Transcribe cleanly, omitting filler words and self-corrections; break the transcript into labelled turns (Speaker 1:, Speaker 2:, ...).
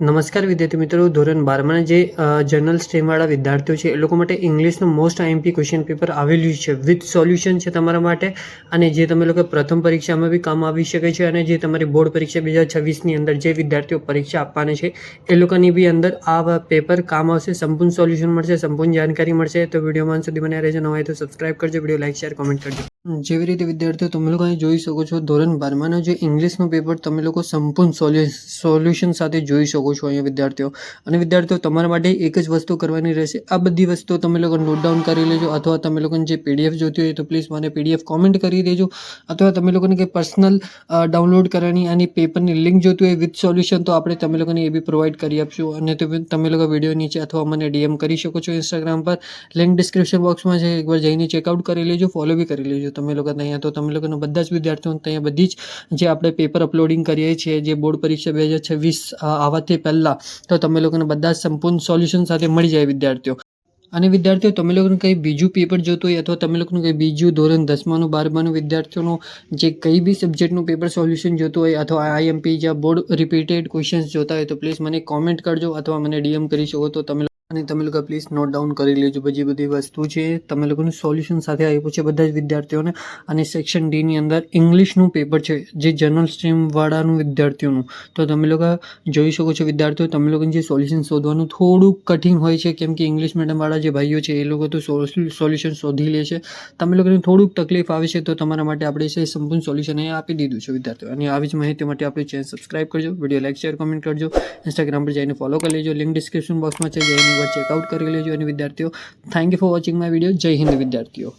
Speaker 1: નમસ્કાર વિદ્યાર્થી મિત્રો, ધોરણ 12માં જે જનરલ સ્ટ્રીમવાળા વિદ્યાર્થીઓ છે એ લોકો માટે ઇંગ્લિશનું મોસ્ટ આઈએમપી ક્વેશ્ચન પેપર આવેલું છે વિથ સોલ્યુશન છે તમારા માટે, અને જે તમે લોકો પ્રથમ પરીક્ષામાં બી કામ આવી શકે છે, અને જે તમારી બોર્ડ પરીક્ષા 2026ની અંદર જે વિદ્યાર્થીઓ પરીક્ષા આપવાના છે એ લોકોની બી અંદર આ પેપર કામ આવશે. સંપૂર્ણ સોલ્યુશન મળશે, સંપૂર્ણ જાણકારી મળશે. તો વિડીયોમાં સુધી બન્યા રહેજો. ન હોય તો સબસ્ક્રાઇબ કરજો, વિડીયો લાઈક શેર કોમેન્ટ કરજો. જેવી રીતે વિદ્યાર્થીઓ તમે લોકો અહીં જોઈ શકો છો, ધોરણ 12નો જે ઇંગ્લિશનું પેપર તમે લોકો સંપૂર્ણ સોલ્યુશન સાથે જોઈ શકો છો અહીંયા વિદ્યાર્થીઓ. અને વિદ્યાર્થીઓ તમારા માટે એક જ વસ્તુ કરવાની રહેશે. આ બધી વસ્તુઓ તમે લોકો નોટ ડાઉન કરી લેજો, અથવા તમે લોકોને જે પીડીએફ જોતી હોય તો પ્લીઝ મને પીડીએફ કોમેન્ટ કરી દેજો, અથવા તમે લોકોને કંઈ પર્સનલ ડાઉનલોડ કરવાની આની પેપરની લિંક જોતી હોય વિથ સોલ્યુશન તો આપણે તમે લોકોને એ બી પ્રોવાઈડ કરી આપશું. અને તમે લોકો વિડીયો નીચે અથવા મને ડીએમ કરી શકો છો ઇન્સ્ટાગ્રામ પર. લિંક ડિસ્ક્રિપ્શન બોક્સમાં છે, એકવાર જઈને ચેકઆઉટ કરી લેજો, ફોલો બી કરી લેજો તમે લોકો ત્યાં. તો તમે લોકોને બધા જ વિદ્યાર્થીઓને ત્યાં બધી જ જે આપણે પેપર અપલોડિંગ કરીએ છીએ જે બોર્ડ પરીક્ષા 2026 આવવાથી પહેલાં, તો તમે લોકોને બધા જ સંપૂર્ણ સોલ્યુશન સાથે મળી જાય વિદ્યાર્થીઓ. અને વિદ્યાર્થીઓ તમે લોકોને કંઈ બીજું પેપર જોતું હોય, અથવા તમે લોકોને કંઈ બીજું ધોરણ 10માનું 12માનું વિદ્યાર્થીઓનું જે કંઈ બી સબ્જેક્ટનું પેપર સોલ્યુશન જોતું હોય, અથવા આઈએમપી જ્યાં બોર્ડ રિપીટેડ ક્વેશ્ચન્સ જોતા હોય તો પ્લીઝ મને કોમેન્ટ કરજો, અથવા મને ડીએમ કરી શકો. તો તમે લોકો પ્લીઝ નોટ ડાઉન કરી લેજો. બધી વસ્તુ છે તમે લોકોનું સોલ્યુશન સાથે આપ્યું છે બધા જ વિદ્યાર્થીઓને. અને સેક્શન ડીની અંદર ઇંગ્લિશનું પેપર છે જે જનરલ સ્ટ્રીમવાળાનું વિદ્યાર્થીઓનું. તો તમે લોકો જોઈ શકો છો વિદ્યાર્થીઓ, તમે લોકોને જે સોલ્યુશન શોધવાનું થોડુંક કઠિન હોય છે, કેમ કે ઇંગ્લિશ મીડિયમવાળા જે ભાઈઓ છે એ લોકો તો સોલ્યુશન શોધી લે છે. તમે લોકોને થોડુંક તકલીફ આવે છે, તો તમારા માટે આપણે છે સંપૂર્ણ સોલ્યુશન અહીંયા આપી દીધું છે વિદ્યાર્થીઓ. અને આવી જ માહિતી માટે આપણી ચેનલ સબસ્ક્રાઇબ કરજો, વિડીયો લાઈક શેર કોમેન્ટ કરજો, ઇન્સ્ટાગ્રામ પર જઈને ફોલો કરી લેજો, લિંક ડિસ્ક્રિપ્શન બોક્સમાં છે, જઈને ચેકઆઉટ કરી લેજો. અને વિદ્યાર્થીઓ, thank you for watching my video. જય હિન્દ વિદ્યાર્થીઓ.